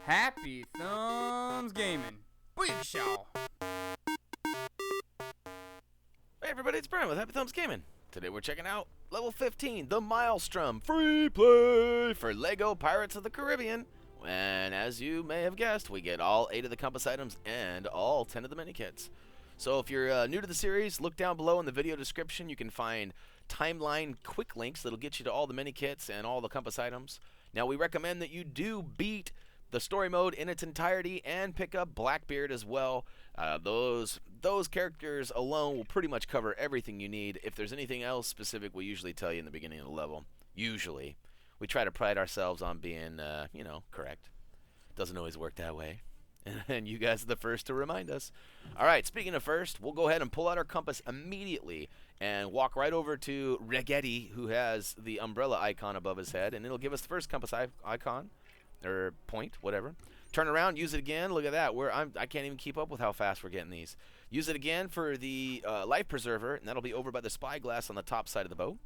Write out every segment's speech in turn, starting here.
Happy Thumbs Gaming. Big show. Hey everybody, it's Brian with Happy Thumbs Gaming. Today we're checking out level 15, the Maelstrom free play for Lego Pirates of the Caribbean. And as you may have guessed, we get all 8 of the compass items and all 10 of the Minikits. So if you're new to the series, look down below in the video description. You can find timeline quick links that'll get you to all the Minikits and all the compass items. Now we recommend that you do beat the story mode in its entirety and pick up Blackbeard as well. Those characters alone will pretty much cover everything you need. If there's anything else specific, we usually tell you in the beginning of the level. Usually. We try to pride ourselves on being, correct. Doesn't always work that way. And you guys are the first to remind us. All right, speaking of first, we'll go ahead and pull out our compass immediately and walk right over to Rigetti, who has the umbrella icon above his head, and it'll give us the first compass icon, or point, whatever. Turn around, use it again. Look at that. I can't even keep up with how fast we're getting these. Use it again for the life preserver, and that'll be over by the spyglass on the top side of the boat.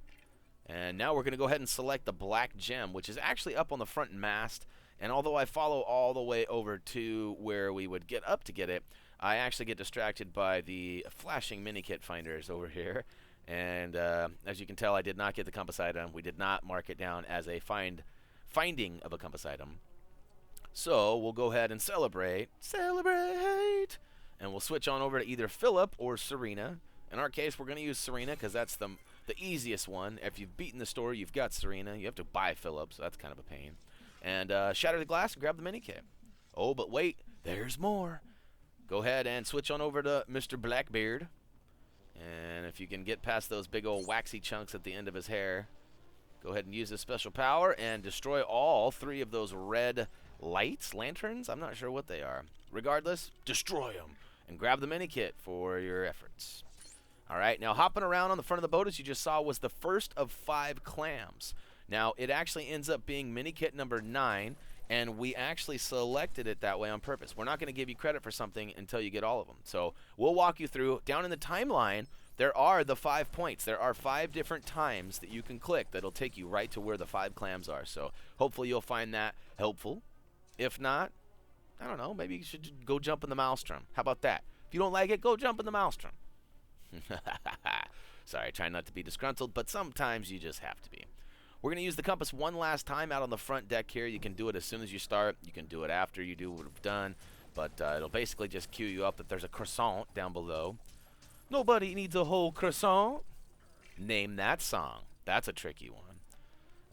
And now we're going to go ahead and select the black gem, which is actually up on the front mast. And although I follow all the way over to where we would get up to get it, I actually get distracted by the flashing Minikit finders over here. And as you can tell, I did not get the compass item. We did not mark it down as a finding of a compass item. So we'll go ahead and celebrate, and we'll switch on over to either Philip or Serena. In our case, we're going to use Serena because that's the easiest one. If you've beaten the story, you've got Serena. You have to buy Philip, so that's kind of a pain. And shatter the glass and grab the Minikit. Oh, but wait, there's more. Go ahead and switch on over to Mr. Blackbeard. And if you can get past those big old waxy chunks at the end of his hair, go ahead and use his special power and destroy all 3 of those red lanterns? I'm not sure what they are. Regardless, destroy them and grab the Minikit for your efforts. All right, now hopping around on the front of the boat, as you just saw, was the first of 5 clams. Now, it actually ends up being Minikit number 9, and we actually selected it that way on purpose. We're not going to give you credit for something until you get all of them. So we'll walk you through. Down in the timeline, there are the 5 points. There are 5 different times that you can click that'll take you right to where the 5 clams are. So hopefully you'll find that helpful. If not, I don't know, maybe you should go jump in the Maelstrom. How about that? If you don't like it, go jump in the Maelstrom. Sorry, trying not to be disgruntled, but sometimes you just have to be. We're going to use the compass one last time out on the front deck here. You can do it as soon as you start. You can do it after you do what we've done. But it'll basically just cue you up that there's a croissant down below. Nobody needs a whole croissant. Name that song. That's a tricky one.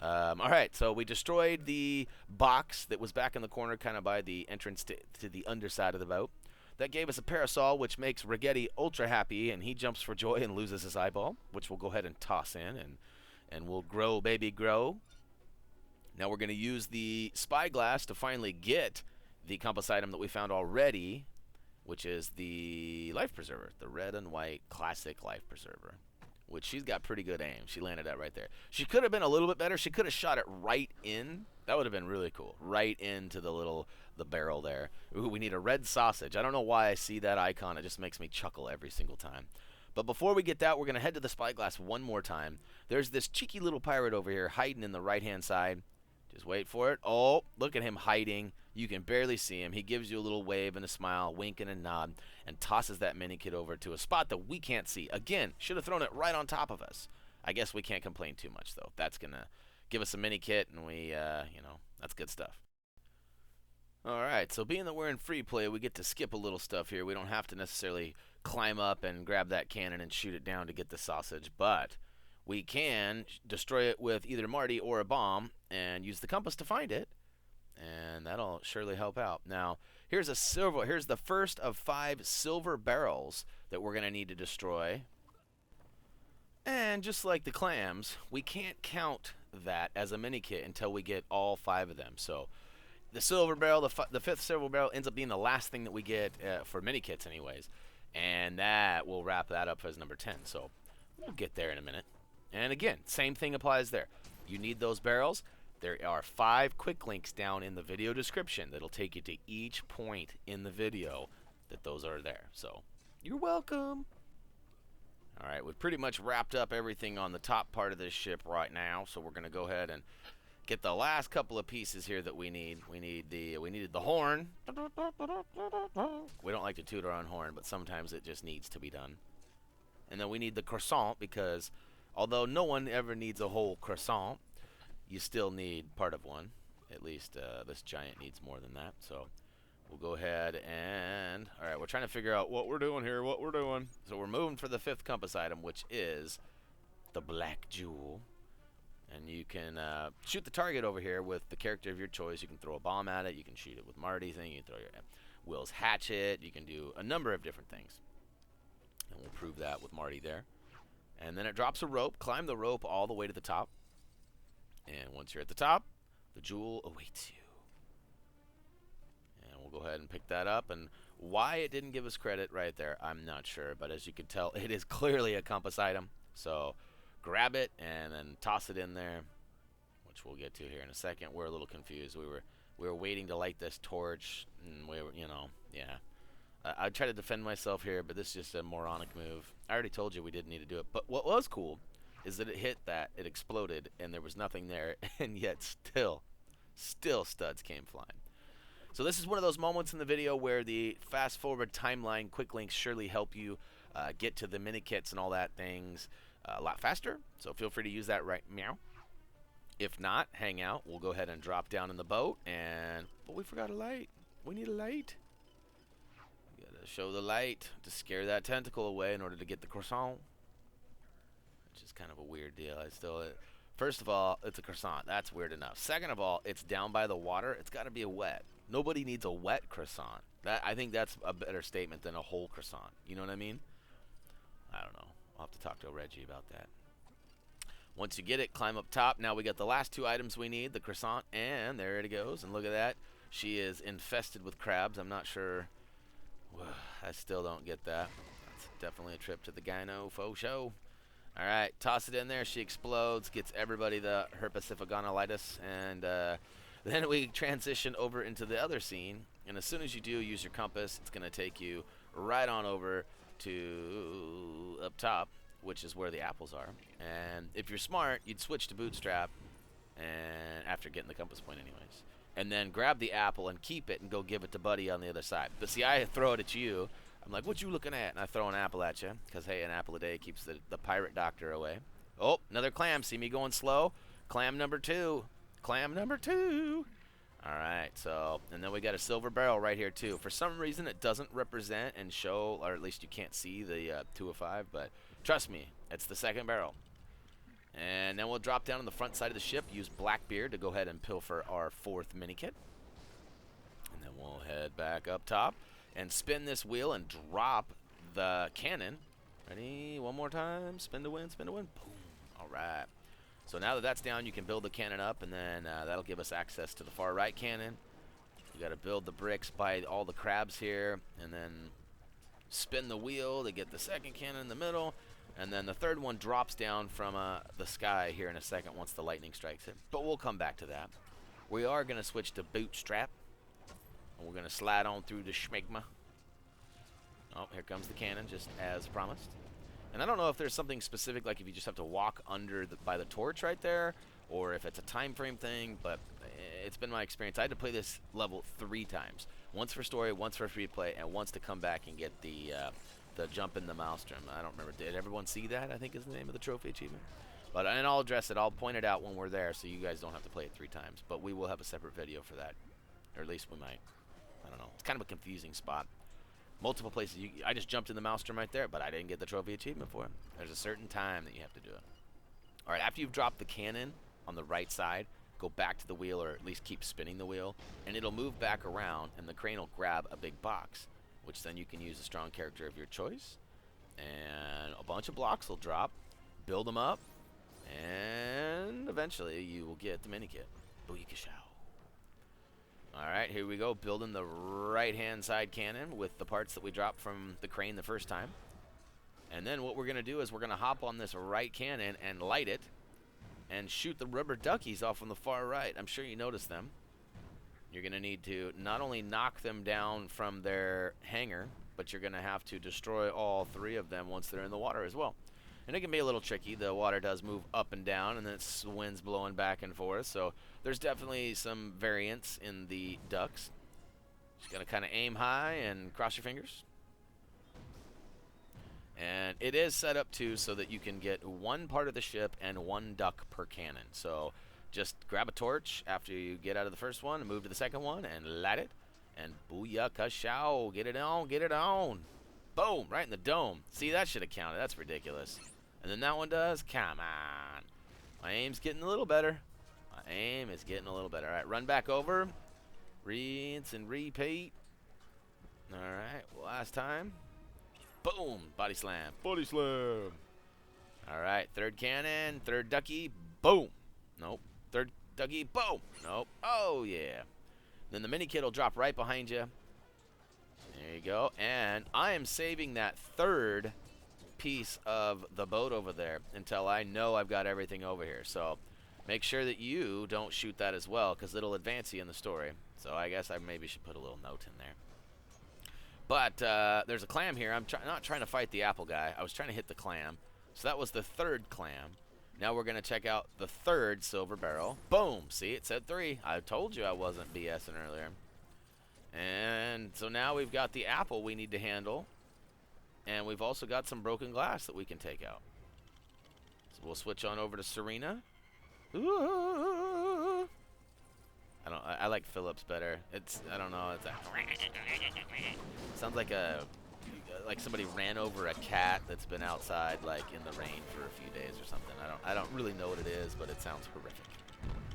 All right, so we destroyed the box that was back in the corner kind of by the entrance to the underside of the boat. That gave us a parasol, which makes Rigetti ultra happy, and he jumps for joy and loses his eyeball, which we'll go ahead and toss in, and we'll grow, baby, grow. Now we're going to use the spyglass to finally get the compass item that we found already, which is the life preserver, the red and white classic life preserver, which she's got pretty good aim. She landed that right there. She could have been a little bit better. She could have shot it right in. That would have been really cool. Right into the barrel there. Ooh, we need a red sausage. I don't know why I see that icon. It just makes me chuckle every single time. But before we get that, we're going to head to the spyglass one more time. There's this cheeky little pirate over here hiding in the right-hand side. Just wait for it. Oh, look at him hiding. You can barely see him. He gives you a little wave and a smile, wink and a nod, and tosses that Minikit over to a spot that we can't see. Again, should have thrown it right on top of us. I guess we can't complain too much, though. That's going to give us a Minikit, and we, that's good stuff. All right, so being that we're in free play, we get to skip a little stuff here. We don't have to necessarily climb up and grab that cannon and shoot it down to get the sausage, but we can destroy it with either Marty or a bomb and use the compass to find it, and that'll surely help out. Now, here's the first of 5 silver barrels that we're going to need to destroy. And just like the clams, we can't count that as a Minikit until we get all 5 of them. So the silver barrel, the 5th silver barrel, ends up being the last thing that we get for Minikits anyways. And that will wrap that up as number 10. So we'll get there in a minute. And again, same thing applies there. You need those barrels. There are 5 quick links down in the video description that'll take you to each point in the video that those are there. So you're welcome. All right, we've pretty much wrapped up everything on the top part of this ship right now. So we're going to go ahead and get the last couple of pieces here that we need. We needed the horn. We don't like to toot our own horn, but sometimes it just needs to be done. And then we need the croissant, because although no one ever needs a whole croissant, you still need part of one. At least this giant needs more than that. So we'll go ahead and... Alright, we're trying to figure out what we're doing here, So we're moving for the 5th compass item, which is the black jewel. And you can shoot the target over here with the character of your choice. You can throw a bomb at it. You can shoot it with Marty thing. You can throw your Will's hatchet. You can do a number of different things. And we'll prove that with Marty there. And then it drops a rope. Climb the rope all the way to the top. And once you're at the top, the jewel awaits you. And we'll go ahead and pick that up. And why it didn't give us credit right there, I'm not sure. But as you can tell, it is clearly a compass item. So grab it and then toss it in there, which we'll get to here in a second. We're a little confused. We were waiting to light this torch, and we were, yeah. I try to defend myself here, but this is just a moronic move. I already told you we didn't need to do it. But what was cool is that it hit that, it exploded, and there was nothing there, and yet still studs came flying. So this is one of those moments in the video where the fast-forward timeline quick links surely help you get to the Minikits and all that things a lot faster. So feel free to use that right meow. If not, hang out. We'll go ahead and drop down in the boat, and... But we forgot a light. We need a light. Show the light to scare that tentacle away in order to get the croissant, which is kind of a weird deal. First of all, it's a croissant. That's weird enough. Second of all, it's down by the water. It's got to be a wet. Nobody needs a wet croissant. I think that's a better statement than a whole croissant. You know what I mean? I don't know. I'll have to talk to Reggie about that. Once you get it, climb up top. Now we got the last 2 items we need, the croissant, and there it goes. And look at that. She is infested with crabs. I'm not sure... I still don't get that. That's definitely a trip to the gyno faux show. Alright, toss it in there. She explodes, gets everybody the herpesiphagonolitis, and then we transition over into the other scene. And as soon as you do, use your compass. It's going to take you right on over to up top, which is where the apples are. And if you're smart, you'd switch to Bootstrap and after getting the compass point anyways. And then grab the apple and keep it and go give it to Buddy on the other side. But see, I throw it at you. I'm like, what you looking at? And I throw an apple at you. Because, hey, an apple a day keeps the pirate doctor away. Oh, another clam. See me going slow? Clam number 2. Clam number 2. All right, so, and then we got a silver barrel right here, too. For some reason, it doesn't represent and show, or at least you can't see the 2 of 5. But trust me, it's the 2nd barrel. And then we'll drop down on the front side of the ship, use Blackbeard to go ahead and pilfer our 4th Minikit. And then we'll head back up top and spin this wheel and drop the cannon. Ready? One more time. Spin to win, spin to win. Boom. All right. So now that that's down, you can build the cannon up, and then that'll give us access to the far right cannon. We got to build the bricks by all the crabs here, and then spin the wheel to get the 2nd cannon in the middle. And then the 3rd one drops down from the sky here in a second once the lightning strikes it. But we'll come back to that. We are going to switch to Bootstrap. And we're going to slide on through the schmigma. Oh, here comes the cannon, just as promised. And I don't know if there's something specific, like if you just have to walk under by the torch right there, or if it's a time frame thing, but it's been my experience. I had to play this level 3 times. Once for story, once for free play, and once to come back and get the jump in the Maelstrom. I don't remember. Did everyone see that? I think is the name of the trophy achievement. But and I'll address it. I'll point it out when we're there, so you guys don't have to play it 3 times. But we will have a separate video for that, or at least we might. I don't know. It's kind of a confusing spot. Multiple places. I just jumped in the Maelstrom right there, but I didn't get the trophy achievement for it. There's a certain time that you have to do it. All right. After you've dropped the cannon on the right side, go back to the wheel, or at least keep spinning the wheel, and it'll move back around, and the crane will grab a big box, which then you can use a strong character of your choice. And a bunch of blocks will drop, build them up, and eventually you will get the Minikit. Booyakashow. Alright, here we go, building the right-hand side cannon with the parts that we dropped from the crane the first time. And then what we're going to do is we're going to hop on this right cannon and light it, and shoot the rubber duckies off on the far right. I'm sure you noticed them. You're going to need to not only knock them down from their hangar, but you're going to have to destroy all 3 of them once they're in the water as well. And it can be a little tricky. The water does move up and down, and then the wind's blowing back and forth. So there's definitely some variance in the ducks. Just going to kind of aim high and cross your fingers. And it is set up, too, so that you can get one part of the ship and one duck per cannon. So just grab a torch after you get out of the first one and move to the second one and light it. And booyah-ka-show. Get it on, get it on. Boom, right in the dome. See, that should have counted. That's ridiculous. And then that one does. Come on. My aim's getting a little better. My aim is getting a little better. All right, run back over. Rinse and repeat. All right, last time. Boom, body slam. Body slam. All right, third cannon, third ducky. Boom. Nope. Third ducky. Boom. Nope. Oh, yeah. Then the Minikit will drop right behind you. There you go. And I am saving that third piece of the boat over there until I know I've got everything over here. So make sure that you don't shoot that as well, because it'll advance you in the story. So I guess I maybe should put a little note in there. But there's a clam here. I'm not trying to fight the apple guy. I was trying to hit the clam. So that was the third clam. Now we're going to check out the third silver barrel. Boom. See, it said 3. I told you I wasn't BSing earlier. And so now we've got the apple we need to handle. And we've also got some broken glass that we can take out. So we'll switch on over to Serena. Ooh. I like Phillips better. I don't know. It sounds like somebody ran over a cat that's been outside like in the rain for a few days or something. I don't really know what it is, but it sounds horrific.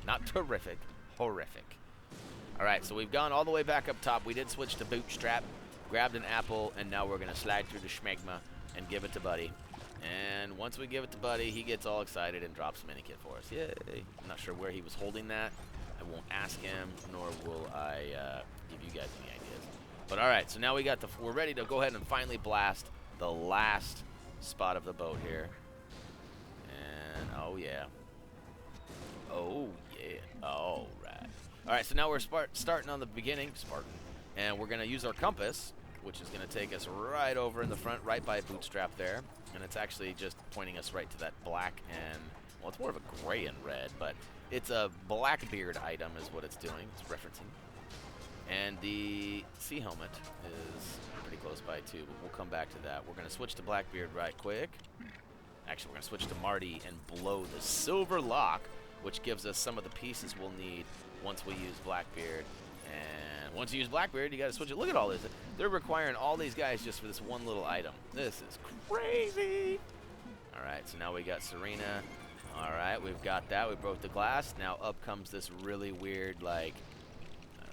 Not terrific, horrific. All right, so we've gone all the way back up top. We did switch to Bootstrap, grabbed an apple, and now we're going to slide through the schmegma and give it to Buddy. And once we give it to Buddy, he gets all excited and drops Minikit for us. Yay. I'm not sure where he was holding that. I won't ask him, nor will I give you guys any ideas. But all right, so now we're ready to go ahead and finally blast the last spot of the boat here. And oh yeah. Oh yeah. All right. All right, so now we're starting on the beginning, Spartan, and we're going to use our compass, which is going to take us right over in the front, right by Bootstrap there. And it's actually just pointing us right to that black and, well, it's more of a gray and red, but it's a Blackbeard item is what it's doing. It's referencing. And the sea helmet is pretty close by, too, but we'll come back to that. We're going to switch to Blackbeard right quick. Actually, we're going to switch to Marty and blow the silver lock, which gives us some of the pieces we'll need once we use Blackbeard. And once you use Blackbeard, you got to switch it. Look at all this. They're requiring all these guys just for this one little item. This is crazy. All right, so now we got Serena. All right, we've got that. We broke the glass. Now up comes this really weird, like,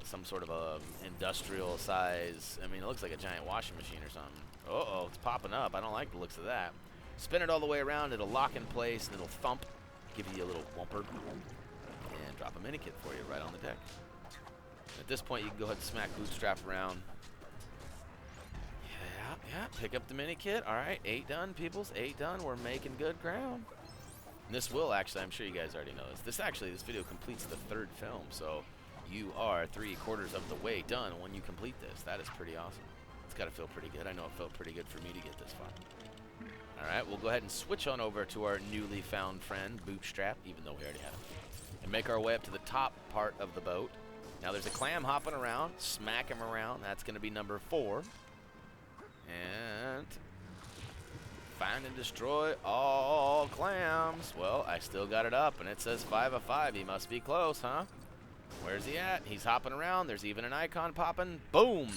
some sort of a industrial size. I mean, it looks like a giant washing machine or something. Uh-oh, it's popping up. I don't like the looks of that. Spin it all the way around. It'll lock in place, and it'll thump, give you a little whumper, and drop a Minikit for you right on the deck. At this point, you can go ahead and smack Bootstrap around. Yeah, pick up the Minikit. All right, 8 done, peoples. 8 done. We're making good ground. And this will actually, I'm sure you guys already know this. This video completes the 3rd film, so you are 3/4 of the way done when you complete this. That is pretty awesome. It's got to feel pretty good. I know it felt pretty good for me to get this far. All right, we'll go ahead and switch on over to our newly found friend, Bootstrap, even though we already have him, and make our way up to the top part of the boat. Now there's a clam hopping around. Smack him around. That's going to be number 4. And find and destroy all clams. Well, I still got it up, and it says 5 of 5. He must be close, huh? Where's he at? He's hopping around. There's even an icon popping. Boom.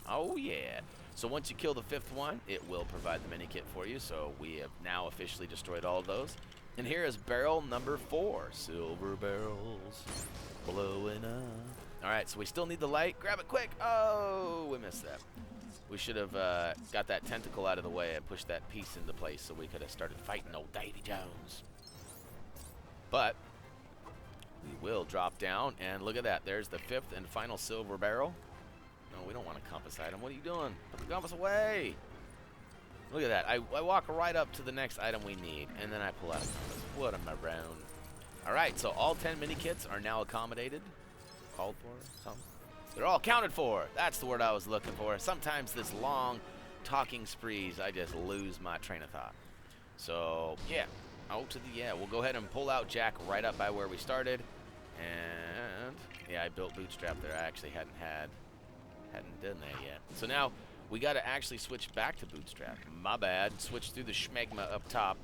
Oh, yeah. So once you kill the 5th one, it will provide the Minikit for you. So we have now officially destroyed all of those. And here is barrel number 4. Silver barrels blowing up. All right, so we still need the light. Grab it quick. Oh, we missed that. We should have got that tentacle out of the way and pushed that piece into place so we could have started fighting old Davy Jones. But we will drop down, and look at that. There's the 5th and final silver barrel. No, we don't want a compass item. What are you doing? Put the compass away. Look at that. I walk right up to the next item we need, and then I pull out a compass. What a maroon. All right, so all 10 Minikits are now accommodated. Called for? Something. They're all accounted for. That's the word I was looking for. Sometimes this long talking sprees, I just lose my train of thought. So, yeah. We'll go ahead and pull out Jack right up by where we started. And, yeah, I built Bootstrap there. I actually hadn't done that yet. So now, we got to actually switch back to Bootstrap. My bad. Switch through the schmegma up top.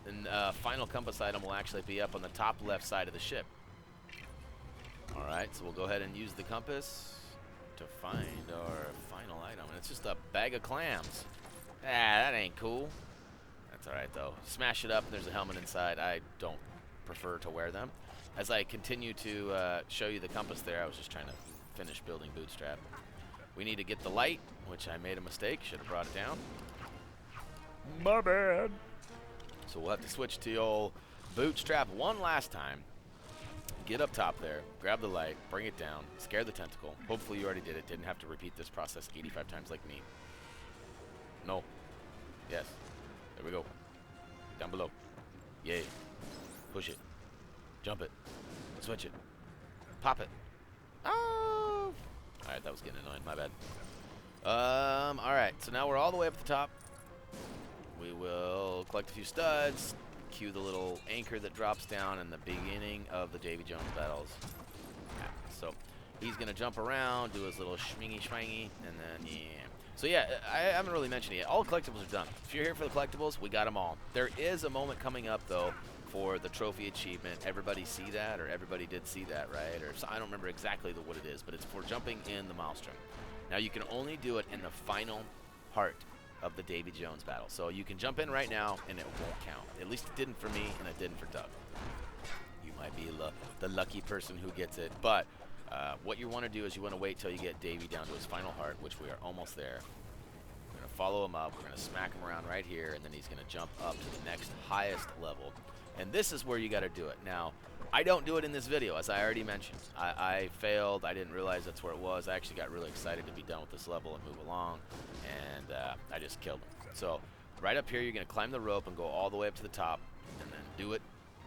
And final compass item will actually be up on the top left side of the ship. Alright, so we'll go ahead and use the compass to find our final item. And it's just a bag of clams. Ah, that ain't cool. That's alright, though. Smash it up, and there's a helmet inside. I don't prefer to wear them. As I continue to show you the compass there, I was just trying to finish building Bootstrap. We need to get the light, which I made a mistake. Should have brought it down. My bad. So we'll have to switch to old Bootstrap one last time. Get up top there, grab the light, bring it down, scare the tentacle. Hopefully you already did it. Didn't have to repeat this process 85 times like me. No. Yes. There we go. Down below. Yay. Push it. Jump it. Switch it. Pop it. Oh! Alright, that was getting annoying. My bad. Alright, so now we're all the way up the top. We will collect a few studs, cue the little anchor that drops down in the beginning of the Davy Jones battles. So he's going to jump around, do his little schmingy, and then, yeah. So yeah, I haven't really mentioned it yet. All the collectibles are done. If you're here for the collectibles, we got them all. There is a moment coming up, though, for the trophy achievement. Everybody see that, or everybody did see that, right? Or so I don't remember exactly what it is, but it's for jumping in the Maelstrom. Now, you can only do it in the final part of the Davy Jones battle. So you can jump in right now, and it won't count. At least it didn't for me, and it didn't for Doug. You might be the lucky person who gets it. But what you want to do is you want to wait till you get Davy down to his final heart, which we are almost there. We're going to follow him up. We're going to smack him around right here, and then he's going to jump up to the next highest level. And this is where you got to do it. Now, I don't do it in this video, as I already mentioned. I failed. I didn't realize that's where it was. I actually got really excited to be done with this level and move along, and I just killed him. So right up here, you're going to climb the rope and go all the way up to the top, and then do it,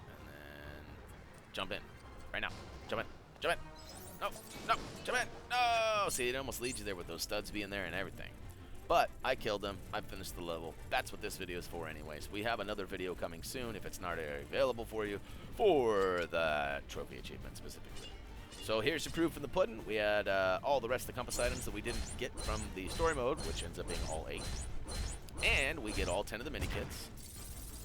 and then jump in. Right now. Jump in. Jump in. No. No. Jump in. No. See, it almost leads you there with those studs being there and everything. But I killed him. I finished the level. That's what this video is for anyways. We have another video coming soon, if it's not already available for you, for the trophy achievement specifically. So here's your proof in the pudding. We had all the rest of the compass items that we didn't get from the story mode, which ends up being all 8. And we get all 10 of the Minikits,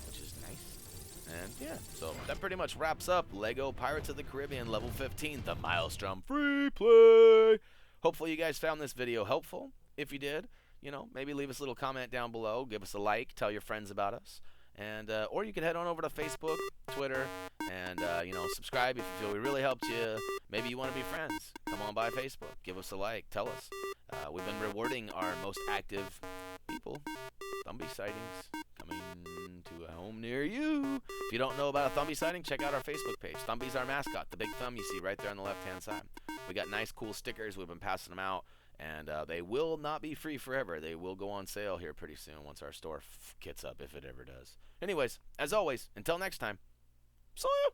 which is nice. And yeah, so that pretty much wraps up Lego Pirates of the Caribbean level 15, the Maelstrom free play. Hopefully you guys found this video helpful. If you did, you know, maybe leave us a little comment down below, give us a like, tell your friends about us, and or you can head on over to Facebook, Twitter, and you know, subscribe if you feel we really helped you. Maybe you want to be friends. Come on by Facebook, give us a like, tell us. We've been rewarding our most active people. Thumbie sightings coming to a home near you. If you don't know about a Thumbie sighting, check out our Facebook page. Thumbie's our mascot, the big thumb you see right there on the left-hand side. We got nice, cool stickers. We've been passing them out. And they will not be free forever. They will go on sale here pretty soon once our store kits up, if it ever does. Anyways, as always, until next time, see ya!